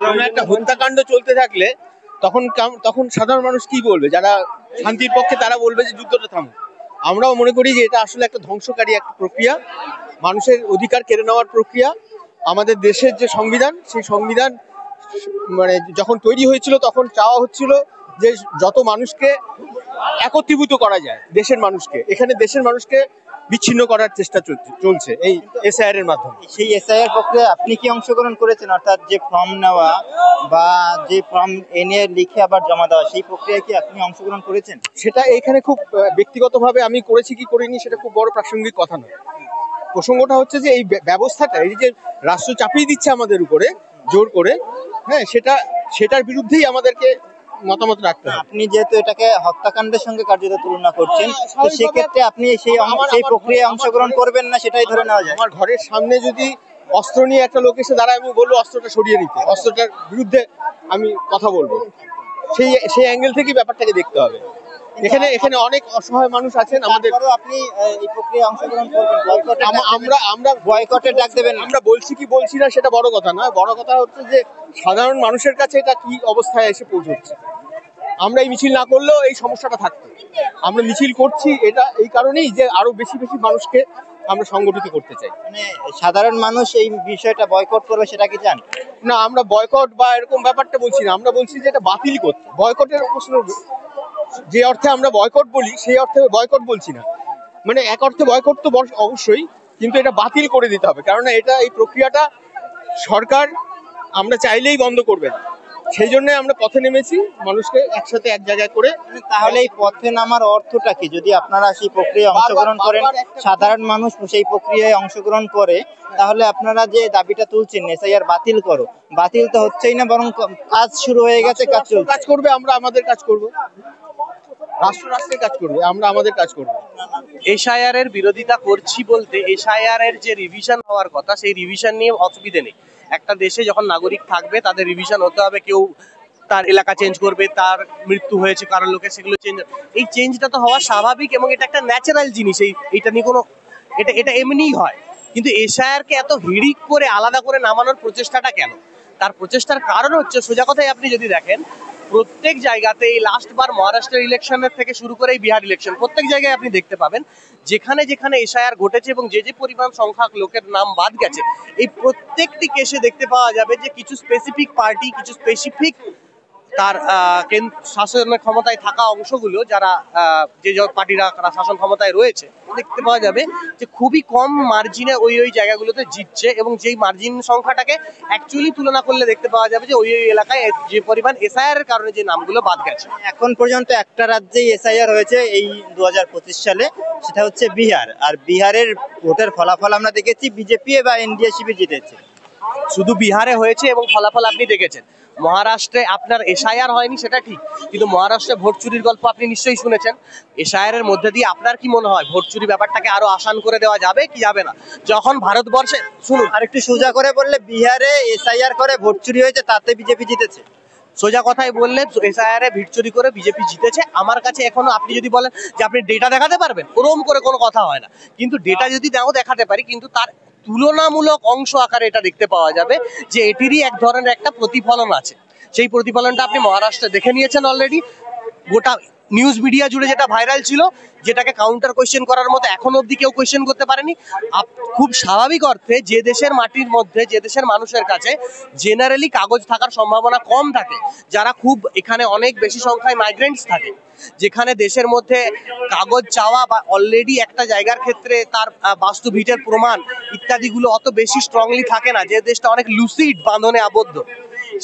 কোনো একটা হত্যাকাণ্ড চলতে থাকলে তখন তখন সাধারণ মানুষ কি বলবে? যারা শান্তির পক্ষে তারা বলবে যে যুদ্ধটা থামুক। আমরাও মনে করি যে এটা আসলে একটা ধ্বংসকারী একটা প্রক্রিয়া, মানুষের অধিকার কেড়ে নেওয়ার প্রক্রিয়া। আমাদের দেশের যে সংবিধান, সেই সংবিধান মানে যখন তৈরি হয়েছিল তখন চাওয়া হচ্ছিল যে যত মানুষকে একত্রীভূত করা যায়, দেশের মানুষকে, এখানে দেশের মানুষকে বিচ্ছিন্ন করার চেষ্টা চলছে এই এসআইআর এর মাধ্যমে। সেই এসআইআর প্রক্রিয়ায় আপনি কি অংশগ্রহণ করেছেন? অর্থাৎ যে ফর্ম নেওয়া বা যে ফর্ম এনে লিখে আবার জমা দেওয়া, সেই প্রক্রিয়ায় কি আপনি অংশগ্রহণ করেছেন? সেটা এখানে খুব ব্যক্তিগতভাবে আমি করেছি কি করিনি সেটা খুব বড় প্রাসঙ্গিক কথা নয়। প্রসঙ্গটা হচ্ছে যে এই ব্যবস্থাটা, এই যে রাষ্ট্র চাপিয়ে দিচ্ছে আমাদের উপরে জোর করে, হ্যাঁ, সেটার বিরুদ্ধেই আমাদেরকে মতামত রাখতে হবে। আপনি যেহেতু এটাকে হত্যাকাণ্ডের সঙ্গে কার্যত তুলনা করছেন, তো সেক্ষেত্রে আপনি সেই প্রক্রিয়ায় অংশগ্রহণ করবেন না, সেটাই ধরে নেওয়া যায়। আমার ঘরের সামনে যদি অস্ত্র নিয়ে একটা লোক এসে দাঁড়ায়, আমি বলবো অস্ত্রটা সরিয়ে নিতে, অস্ত্রটার বিরুদ্ধে আমি কথা বলবো। সেই অ্যাঙ্গেল থেকেই ব্যাপারটাকে দেখতে হবে। এখানে অনেক অসহায় মানুষ আছেন আমাদের। আপনি এই প্রক্রিয়ায় অংশগ্রহণ করবেন, আমরা বয়কটের ডাক দেবেন? আমরা বলছি কি বলছি না সেটা বড় কথা নয়, বড় কথা হচ্ছে যে সাধারণ মানুষের কাছে এটা কি অবস্থায় এসে পৌঁছচ্ছে। আমরা এই মিছিল না করলেও এই সমস্যাটা থাকতো। আমরা মিছিল করছি এটা এই কারণেই যে আরো বেশি বেশি মানুষকে আমরা সংগঠিত করতে চাই। মানে সাধারণ মানুষ এই বিষয়টা বয়কট করবে, সেটা কি চান? না, আমরা বয়কট বা এরকম ব্যাপারটা বলছি না, আমরা বলছি যে এটা বাতিল করতে। বয়কটের প্রশ্ন, যে অর্থে আমরা বয়কট বলি সেই অর্থে বয়কট বলছি না। মানে এক অর্থে বয়কট তো অবশ্যই, কিন্তু এটা বাতিল করে দিতে হবে, কারণ এই প্রক্রিয়াটা সরকার আমরা চাইলেই বন্ধ করবে না। সেই জন্য আমরা পথে নেমেছি, মানুষকে একসাথে এক জায়গায় করে। তাহলে এই পথে নামার অর্থটা কি? যদি আপনারা সেই প্রক্রিয়ায় অংশগ্রহণ করেন, সাধারণ মানুষ সেই প্রক্রিয়ায় অংশগ্রহণ করে, তাহলে আপনারা যে দাবিটা তুলছেন এসআইআর বাতিল করো, বাতিল তো হচ্ছেই না, বরং কাজ শুরু হয়ে গেছে, কাজ করবে। আমরা আমাদের কাজ করব, রাষ্ট্রের কাজ করবে, আমরা আমাদের কাজ করব। এসআইআর এর বিরোধিতা করছি বলতে, এসআইআর এর যে রিভিশন হওয়ার কথা সেই রিভিশন নিয়ে অসুবিধে নেই। একটা দেশে যখন নাগরিক থাকবে তাদের রিভিশন হতে হবে। কেউ তার এলাকা চেঞ্জ করবে, তার মৃত্যু হয়েছে কারণ লোকে, সেগুলো চেঞ্জ, এই চেঞ্জটা তো হওয়া স্বাভাবিক এবং এটা একটা ন্যাচারাল জিনিস। এইটা নিয়ে কোনো এটা এমনিই হয়। কিন্তু এসআইআর কে এত হিড়িক করে আলাদা করে নামানোর প্রচেষ্টাটা কেন? তার প্রচেষ্টার কারণ হচ্ছে, সোজা কথায় আপনি যদি দেখেন, প্রত্যেক জায়গাতে এই লাস্ট বার মহারাষ্ট্রের ইলেকশনের থেকে শুরু করে এই বিহার ইলেকশন, প্রত্যেক জায়গায় আপনি দেখতে পাবেন যেখানে যেখানে এসআইআর ঘটেছে এবং যে পরিমাণ সংখ্যক লোকের নাম বাদ গেছে, এই প্রত্যেকটি কেসে দেখতে পাওয়া যাবে যে কিছু স্পেসিফিক পার্টি, কিছু স্পেসিফিক তার শাসনের ক্ষমতায় থাকা অংশগুলো, যারা যে পার্টিরা শাসন ক্ষমতায় রয়েছে, দেখতে পাওয়া যাবে যে খুবই কম মার্জিনে ওই জায়গাগুলোতে জিতছে। এবং যেই মার্জিন সংখ্যাটাকে অ্যাকচুয়ালি তুলনা করলে দেখতে পাওয়া যাবে যে ওই এলাকায় যে পরিমাণ এসআইআর এর কারণে যে নামগুলো বাদ গেছে। এখন পর্যন্ত একটা রাজ্যেই এসআইআর হয়েছে এই 2025 সালে, সেটা হচ্ছে বিহার। আর বিহারের ভোটের ফলাফল আমরা দেখেছি বিজেপি বা এনডিএ শিবির জিতেছে। শুধু বিহারে হয়েছে এবং ফলাফল আপনি দেখেছেন। মহারাষ্ট্রে আপনার এসআইআর হয়নি সেটা ঠিক, কিন্তু মহারাষ্ট্রে ভোট চুরির গল্প আপনি নিশ্চয়ই শুনেছেন। এসআইআর এর মধ্যে দিয়ে আপনার কি মনে হয় ভোট চুরি ব্যাপারটাকে আরো আসান করে দেওয়া যাবে কি যাবে না? যখন ভারতবর্ষে, শুনুন আর একটু সোজা করে বললে, বিহারে এসআইআর করে ভোট চুরি হয়েছে, তাতে বিজেপি জিতেছে। সোজা কথাই বললে এসআইআর এ ভিড় চুরি করে বিজেপি জিতেছে। আমার কাছে এখনো আপনি যদি বলেন যে আপনি ডেটা দেখাতে পারবেন, ওরকম করে কোনো কথা হয় না। কিন্তু ডেটা যদি নাও দেখাতে পারি, কিন্তু তার তুলনামূলক অংশ আকারে এটা দেখতে পাওয়া যাবে যে এটিরই এক ধরনের একটা প্রতিফলন আছে। সেই প্রতিফলনটা আপনি মহারাষ্ট্রে দেখে নিয়েছেন অলরেডি। গোটা নিউজ মিডিয়া জুড়ে যেটা ভাইরাল ছিল, যেটাকে কাউন্টার কোয়েশ্চেন করার মতো এখনো অব্দি কেউ কোয়েশ্চেন করতে পারেনি। খুব স্বাভাবিক অর্থে যে দেশের মাটির মধ্যে, যে দেশের মানুষের কাছে জেনারেলি কাগজ থাকার সম্ভাবনা কম থাকে, যারা খুব এখানে অনেক বেশি সংখ্যায় মাইগ্রেন্টস থাকে, যেখানে দেশের মধ্যে কাগজ চাওয়া বা অলরেডি একটা জায়গার ক্ষেত্রে তার বাস্তু ভিটের প্রমাণ ইত্যাদিগুলো অত বেশি স্ট্রংলি থাকে না, যে দেশটা অনেক লুসিড বাঁধনে আবদ্ধ,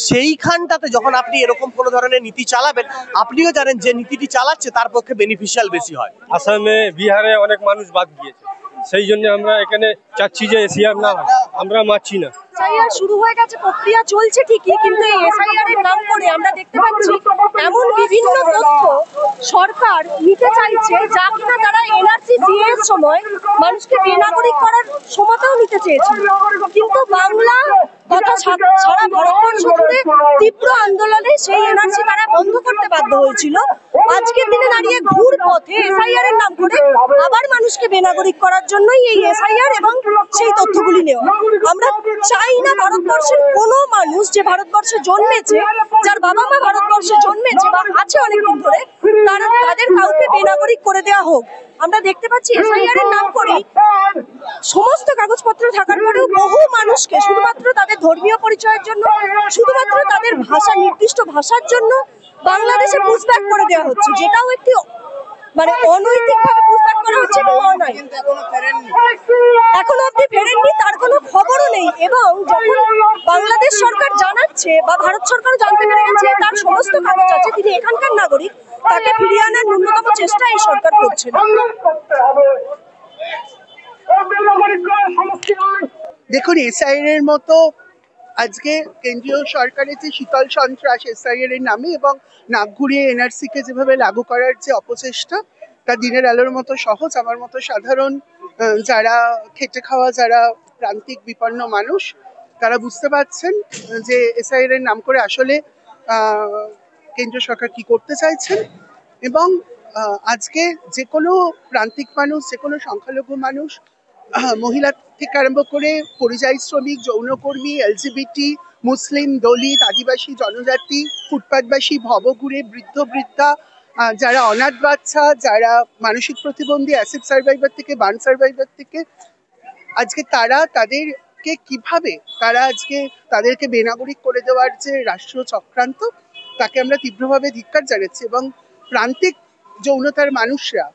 সেইখানটাতে যখন আপনি এরকম কোনো ধরনের নীতি চালাবেন, আপনিও জানেন যে নীতিটি চালাচ্ছে তার পক্ষে বেনিফিশিয়াল বেশি হয়। আসামে, বিহারে অনেক মানুষ বাদ গিয়েছে, সেই জন্য আমরা এখানে চাচ্ছি যে এসআইআর না হয়, আমরা মানছি না। এসআইআর শুরু হয়ে গেছে, প্রক্রিয়া চলছে ঠিকই, কিন্তু এই এসআইআর এর নাম করে আমরা দেখতে পাচ্ছি এমন বিভিন্ন তথ্য সরকার নিতে চাইছে, যা কিনা তারা এনআরসি জিএস সময় মানুষকে বেনাগরিক করার সময়টাও নিতে চেয়েছিল। কিন্তু বাংলা তথা সারা ভারতবর্ষ জুড়ে তীব্র আন্দোলনে সেই এনআরসি তারা বন্ধ করতে বাধ্য হয়েছিল। আজকের দিনে দাঁড়িয়ে ঘুর পথে এসআইআর এর নাম করে আবার মানুষকে বেনাগরিক করার জন্যই এই এসআইআর এবং সেই তথ্যগুলি নেওয়া। আমরা চাই চাই না ভারতবর্ষের কোনো মানুষ যে ভারতবর্ষে জন্মেছে, যার বাবা মা ভারতবর্ষে জন্মেছে বা আছে অনেকদিন ধরে, তাদের কাউকে বেনাগরিক করে দেওয়া হোক। আমরা দেখতে পাচ্ছি এসআইআর এর নাম করে সমস্ত কাগজপত্র থাকার পরেও বহু মানুষকে শুধুমাত্র তাদের ধর্মীয় পরিচয়ের জন্য, শুধুমাত্র তাদের ভাষা, নির্দিষ্ট ভাষার জন্য বাংলাদেশে পুশব্যাক করে দেওয়া হচ্ছে, যেটাও একটি মানে অনৈতিকভাবে পুশব্যাক করা হচ্ছে এবং অন্যায়। এখনো অব্দি ফেরেননি, তার কোনো খবরও নেই। এবং যখন বাংলাদেশ সরকার জানাচ্ছে বা ভারত সরকারও জানতে পেরে গেছে তার সমস্ত কাগজ আছে, তিনি এখানকার নাগরিক, তাকে ফিরিয়ে আনার ন্যূনতম চেষ্টা এই সরকার করছে না। দেখুন, এসআইআর এর মতো আজকে কেন্দ্রীয় সরকারের যে শীতল সন্ত্রাস এসআইআর এর নামে এবং নাক ঘুরিয়ে এনআরসি কে যেভাবে লাগু করার যে অপচেষ্টা, তা দিনের আলোর মতো সহজ আমার মতো সাধারণ যারা খেটে খাওয়া, যারা প্রান্তিক বিপন্ন মানুষ, তারা বুঝতে পারছেন যে এসআইআর এর নাম করে আসলে কেন্দ্রীয় সরকার কি করতে চাইছেন। এবং আজকে যে কোনো প্রান্তিক মানুষ, যে কোনো সংখ্যালঘু মানুষ, মহিলা থেকে আরম্ভ করে পরিযায়ী শ্রমিক, যৌনকর্মী, এলজিবিটি, মুসলিম, দলিত, আদিবাসী জনজাতি, ফুটপাতবাসী, ভবঘুরে, বৃদ্ধ বৃদ্ধা, যারা অনাথ বাচ্চা, যারা মানসিক প্রতিবন্ধী, অ্যাসিড সার্ভাইভার থেকে বার্ন সার্ভাইভার থেকে, আজকে তাদেরকে কিভাবে আজকে তাদেরকে বেনাগরিক করে দেওয়ার যে রাষ্ট্রীয় চক্রান্ত, তাকে আমরা তীব্রভাবে ধিক্কার জানাচ্ছি। এবং প্রান্তিক যৌনতার মানুষরা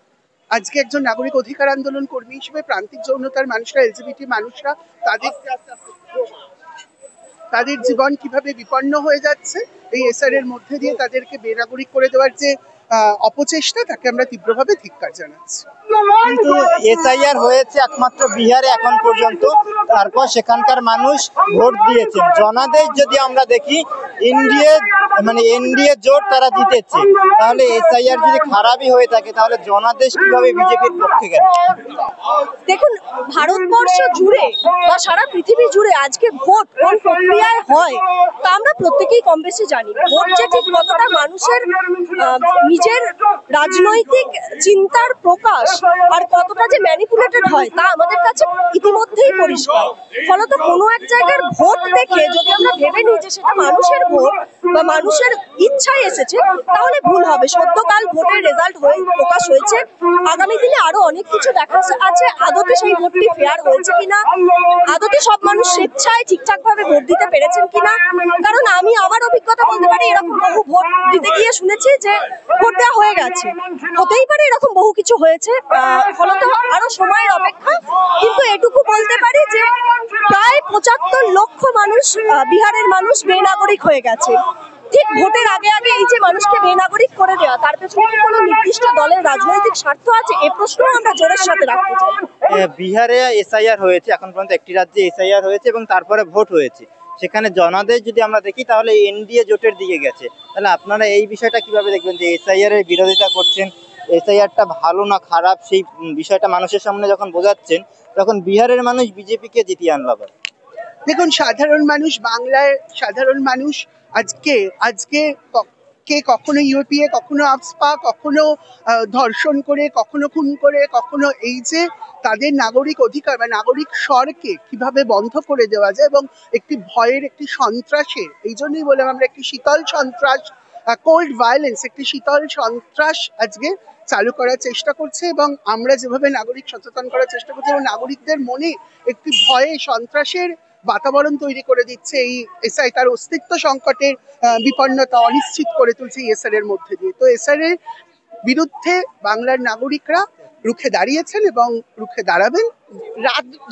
আজকে একজন নাগরিক অধিকার আন্দোলন কর্মী হিসেবে প্রান্তিক যৌনতার মানুষরা, এলজিবিটি মানুষরা, তাদের জীবন কিভাবে বিপন্ন হয়ে যাচ্ছে এই এসআর এর মধ্যে দিয়ে তাদেরকে বেনাগরিক করে দেওয়ার যে অপচেষ্টা, তাকে আমরা তীব্রভাবে ধিক্কার জানাচ্ছি। কিন্তু এসআইআর হয়েছে একমাত্র বিহারে এখন পর্যন্ত, তারপর সেখানকার মানুষ ভোট দিয়েছেন। জনাদেশ যদি আমরা দেখি এনডিএ জোট তারা জিতেছে, তাহলে এসআইআর যদি খারাপই হয়ে থাকে তাহলে জনাদেশ কিভাবে বিজেপির পক্ষে গেল? দেখুন, ভারতবর্ষ জুড়ে বা সারা পৃথিবী জুড়ে আজকে ভোট কোন প্রক্রিয়ায় হয় তা আমরা প্রত্যেকেই কম বেশি জানি। ভোট যে ঠিক কতটা মানুষের নিজের রাজনৈতিক চিন্তার প্রকাশ আর কতটা যে ম্যানিপুলেটেড হয় তা আমাদের কাছে ইতিমধ্যেই পরিষ্কার। ফলত কোনো এক জায়গার ভোট দেখে যদি আমরা ভেবে নিই যে সেটা মানুষের ভোট বা মানুষের ইচ্ছায় এসেছে, তাহলে ভুল হবে। সদ্যকাল ভোটের রেজাল্ট প্রকাশ হয়েছে, আগামী দিনে আরো অনেক কিছু দেখা আছে। আদতে সেই ভোটটি ফেয়ার হয়েছে কিনা, আদতে সব মানুষ স্বেচ্ছায় ঠিকঠাক ভাবে ভোট দিতে পেরেছেন কিনা, কারণ আমি আমার অভিজ্ঞতা বলতে পারি এরকম বহু ভোট দিতে গিয়ে শুনেছি যে ভোট দেওয়া হয়ে গেছে, হতেই পারে এরকম বহু কিছু হয়েছে, ফলত আরো সময়ের অপেক্ষা। কিন্তু এটুকু বলতে পারি যে প্রায় ৭৫ লক্ষ মানুষ, বিহারের মানুষ বেনাগরিক হয়ে গেছে। ঠিক ভোটের আগে আগে এই যে মানুষকে বেনাগরিক করে দেওয়া, তার পেছনে কি কোনো নির্দিষ্ট দলের রাজনৈতিক স্বার্থ আছে? এই প্রশ্ন আমরা জোরের সাথে রাখতে চাই। বিহারে এসআইআর হয়েছে, এখন পর্যন্ত একটি রাজ্যে এসআইআর হয়েছে এবং তারপরে ভোট হয়েছে। সেখানে জনাদেশ যদি আমরা দেখি তাহলে এনডিএ জোটের দিকে গেছে। তাহলে আপনারা এই বিষয়টা কিভাবে দেখবেন যে এসআইআর এর বিরোধিতা করছেন, এসআইআরটা ভালো না খারাপ সেই বিষয়টা মানুষের সামনে যখন বোঝাচ্ছেন, তখন বিহারের মানুষ বিজেপিকে জিতিয়ে আনলো আবার? দেখুন, সাধারণ মানুষ, বাংলায় সাধারণ মানুষ আজকে কে কখনো ইউপিএ, কখনো আফস্পা, কখনো ধর্ষণ করে, কখনো খুন করে, কখনো এই যে তাদের নাগরিক অধিকার বা নাগরিক স্বরকে কিভাবে বন্ধ করে দেওয়া যায় এবং একটি ভয়ের, একটি সন্ত্রাসের, এই জন্যই বললাম আমরা একটি শীতল সন্ত্রাস, কোল্ড ভায়োলেন্স, একটি শীতল সন্ত্রাস আজকে চালু করার চেষ্টা করছে। এবং আমরা যেভাবে নাগরিক সচেতন করার চেষ্টা করছি এবং নাগরিকদের মনে একটি ভয়ে, সন্ত্রাসের বাতাবরণ তৈরি করে দিচ্ছে এই এসআই, তার অস্তিত্ব সংকটের বিপন্নতা অনিশ্চিত করে তুলছে এই এসআর এর মধ্যে দিয়ে। তো এসআর এর বিরুদ্ধে বাংলার নাগরিকরা রুখে দাঁড়িয়েছেন এবং রুখে দাঁড়াবেন।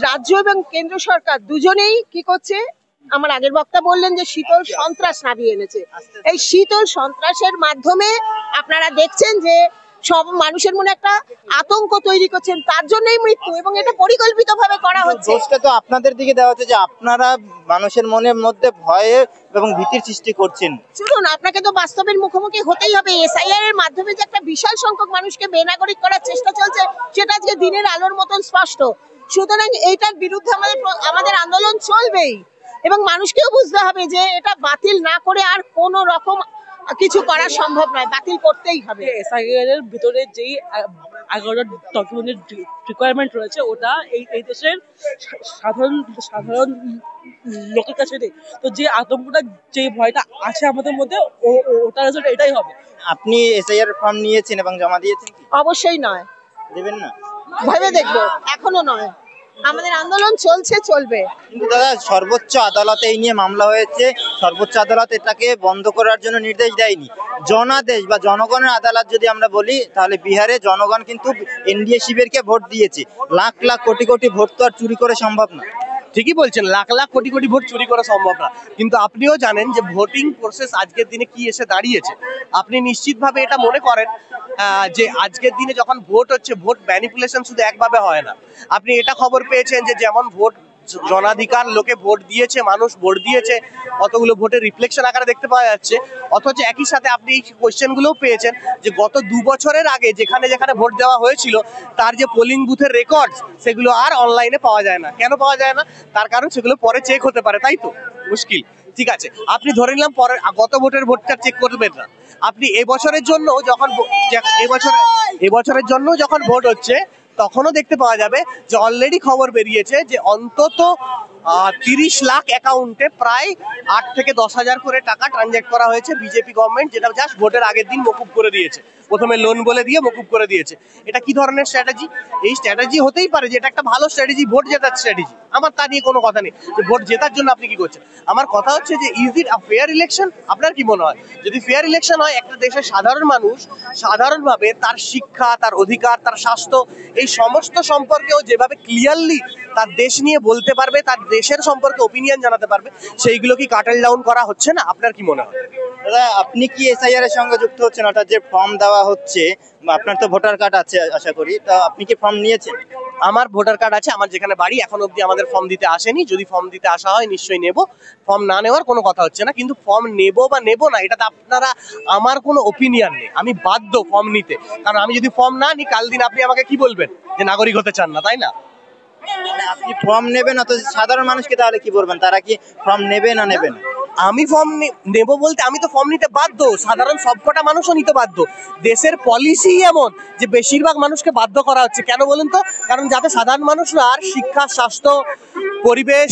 রাজ্য এবং কেন্দ্র সরকার দুজনেই কি করছে, আমার আগের বক্তা বললেন যে শীতল সন্ত্রাস নামিয়ে এনেছে। এই শীতল সন্ত্রাসের মাধ্যমে আপনারা দেখছেন যে সব মানুষের মনে একটা আতঙ্ক তৈরি করছেন, তার জন্যই মৃত্যু, এবং এটা পরিকল্পিতভাবে করা হচ্ছে। দোষটা তো আপনাদের দিকে দেওয়া হচ্ছে যে আপনারা মানুষের মনের মধ্যে ভয়ে এবং ভীতির সৃষ্টি করছেন। শুনুন, আপনাকে তো বাস্তবের মুখোমুখি হতেই হবে। এসআইআর এর মাধ্যমে যে একটা বিশাল সংখ্যক মানুষকে বেনাগরিক করার চেষ্টা চলছে, সেটা আজকে দিনের আলোর মতন স্পষ্ট। সুতরাং এইটার বিরুদ্ধে আমাদের আন্দোলন চলবেই এবং মানুষকেও বুঝতে হবে যে এটা বাতিল না করে আর কোনো রকম কিছু করা সম্ভব নয়, বাতিল করতেই হবে। এসআইআর এর ভিতরে যেই 11টা ডকুমেন্টের রিকোয়ারমেন্ট রয়েছে ওটা এই দেশের সাধারণ লোকের কাছে নেই। তো যে আতঙ্কটা, যে ভয়টা আছে আমাদের মধ্যে, ওটার রেজাল্ট এটাই হবে। আপনি এসআইআর ফর্ম নিয়েছেন এবং জমা দিয়েছেন কি? অবশ্যই নয়, দেবেন না? ভেবে দেখবো, এখনো নয়। আমাদের আন্দোলন চলছে, চলবে। কিন্তু দাদা, সর্বোচ্চ আদালতে এই নিয়ে মামলা হয়েছে, সর্বোচ্চ আদালত এটাকে বন্ধ করার জন্য নির্দেশ দেয়নি। জনাদেশ বা জনগণের আদালত যদি আমরা বলি, তাহলে বিহারে জনগণ কিন্তু এনডিএ শিবিরকে ভোট দিয়েছে। লাখ লাখ কোটি কোটি ভোট তো আর চুরি করে সম্ভব না। ঠিকই বলছেন, লাখ লাখ কোটি কোটি ভোট চুরি করা সম্ভব না, কিন্তু আপনিও জানেন যে ভোটিং প্রসেস আজকের দিনে কি এসে দাঁড়িয়েছে। আপনি নিশ্চিতভাবে এটা মনে করেন যে আজকের দিনে যখন ভোট হচ্ছে, ভোট ম্যানিপুলেশন শুধু একভাবে হয় না। আপনি এটা খবর পেয়েছেন যে যেমন ভোট জনাধিকার, লোকে ভোট দিয়েছে, মানুষ ভোট দিয়েছে, অতগুলো ভোটের রিফ্লেকশন আকারে দেখতে পাওয়া যাচ্ছে। অথচ একই সাথে আপনি এই কোয়েশ্চেনগুলোও পেয়েছেন যে গত 2 বছরের আগে যেখানে যেখানে ভোট দেওয়া হয়েছিল তার যে পোলিং বুথের রেকর্ড, সেগুলো আর অনলাইনে পাওয়া যায় না। কেন পাওয়া যায় না? তার কারণ সেগুলো পরে চেক হতে পারে, তাই তো? মুশকিল। ঠিক আছে, আপনি ধরে নিলাম পরে গত ভোটটা চেক করবেন না। আপনি এবছরের জন্য যখন এবছরের জন্য যখন ভোট হচ্ছে, তখনও দেখতে পাওয়া যাবে যে অলরেডি খবর বেরিয়েছে যে অন্তত 30 লাখ অ্যাকাউন্টে প্রায় 8 থেকে 10 হাজার করে টাকা ট্রানজ্যাক্ট করা হয়েছে বিজেপি গভর্নমেন্ট, যেটা জাস্ট ভোটের আগের দিন মকুব করে দিয়েছে। প্রথমে লোন বলে দিয়ে মকুব করে দিয়েছে। এটা কি ধরনের স্ট্র্যাটেজি? এই স্ট্র্যাটেজি হতেই পারে যে এটা একটা ভালো স্ট্র্যাটেজি, ভোট জেতার স্ট্র্যাটেজি, আমার তা নিয়ে কোনো কথা নেই যে ভোট জেতার জন্য আপনি কি করছেন। আমার কথা হচ্ছে যে is it a fair election? আপনার কি মনে হয় যদি ফেয়ার ইলেকশন হয়, একটা দেশের সাধারণ মানুষ সাধারণভাবে তার শিক্ষা, তার অধিকার, তার স্বাস্থ্য, এই সমস্ত সম্পর্কেও যেভাবে ক্লিয়ারলি তার দেশ নিয়ে বলতে পারবে, তার দেশের সম্পর্কে ওপিনিয়ন জানাতে পারবে, সেইগুলো কি কাটেল ডাউন করা হচ্ছে না? আপনার কি মনে হয়? দাদা, আপনি কি এসআইআর এর সঙ্গে যুক্ত হচ্ছেন? অর্থাৎ যে ফর্ম দেওয়া হচ্ছে, আপনার তো ভোটার কার্ড আছে আশা করি, তো আপনি কি ফর্ম নিয়েছেন? আমার ভোটার কার্ড আছে, আমার যেখানে বাড়ি। এখন অবধি আমাদের ফর্ম দিতে আসেনি, যদি ফর্ম দিতে আসা হয় নিশ্চয়ই নেব। ফর্ম না নেওয়ার কোনো কথা হচ্ছে না, কিন্তু ফর্ম নেব বা নেব না এটাতে আপনারা, আমার কোনো ওপিনিয়ন নেই। আমি বাধ্য ফর্ম নিতে, কারণ আমি যদি ফর্ম না নিই, কাল দিন আপনি আমাকে কি বলবেন? যে নাগরিক হতে চান না, তাই না? আপনি ফর্ম নেবেন, অথচ সাধারণ মানুষকে তাহলে কি বলবেন? তারা কি ফর্ম নেবে না নেবে না? আমি ফর্ম নেব বলতে আমি তো ফর্ম নিতে বাধ্য, সাধারণ সবকটা মানুষও নিতে বাধ্য। দেশের পলিসি এমন যে বেশিরভাগ মানুষকে বাধ্য করা হচ্ছে। কেন বলুন তো? কারণ যাতে সাধারণ মানুষরা আর শিক্ষা, স্বাস্থ্য, পরিবেশ,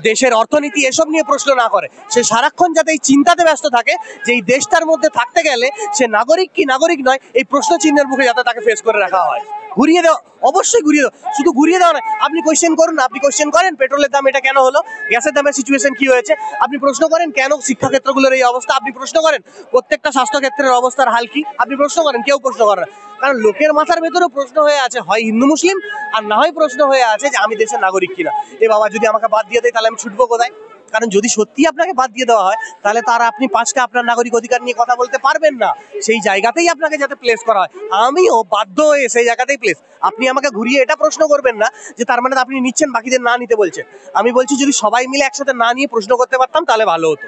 দেশের অর্থনীতি এসব নিয়ে প্রশ্ন না করে, সে সারাক্ষণ যাতে এই চিন্তাতে ব্যস্ত থাকে যে এই দেশটার মধ্যে থাকতে গেলে সে নাগরিক কি নাগরিক নয়, এই প্রশ্ন চিহ্নের মুখে যাতে তাকে ফেস করে রাখা হয়। ঘুরিয়ে দেওয়া, অবশ্যই ঘুরিয়ে দেওয়া, শুধু ঘুরিয়ে দেওয়া নয়, আপনি কোয়েশ্চেন করুন না। আপনি কোয়েশ্চেন করেন পেট্রোলের দাম এটা কেন হলো, গ্যাসের দামের সিচুয়েশন কি হয়েছে, আপনি প্রশ্ন করেন কেন শিক্ষাক্ষেত্রগুলোর এই অবস্থা, আপনি প্রশ্ন করেন প্রত্যেকটা স্বাস্থ্যক্ষেত্রের অবস্থার হাল কি, আপনি প্রশ্ন করেন। কেউ প্রশ্ন করে না, কারণ লোকের মাথার ভেতরেও প্রশ্ন হয়ে আছে হয় হিন্দু মুসলিম, আর না হয় প্রশ্ন হয়ে আছে যে আমি দেশের নাগরিক কিনা। এ বাবা, যদি আমাকে বাদ দিয়ে দেয় তাহলে আমি ছুটবো কোথায়? কারণ যদি সত্যি আপনাকে বাদ দিয়ে দেওয়া হয়, তাহলে তার আপনি 5টা আপনার নাগরিক অধিকার নিয়ে কথা বলতে পারবেন না। সেই জায়গাতেই আপনাকে যাতে প্লেস করা হয়, আমিও বাধ্য হয়ে সেই জায়গাতেই প্লেস। আপনি আমাকে ঘুরিয়ে এটা প্রশ্ন করবেন না যে তার মানে আপনি নিচ্ছেন, বাকিদের না নিতে বলছেন। আমি বলছি যদি সবাই মিলে একসাথে না নিয়ে প্রশ্ন করতে পারতাম তাহলে ভালো হতো।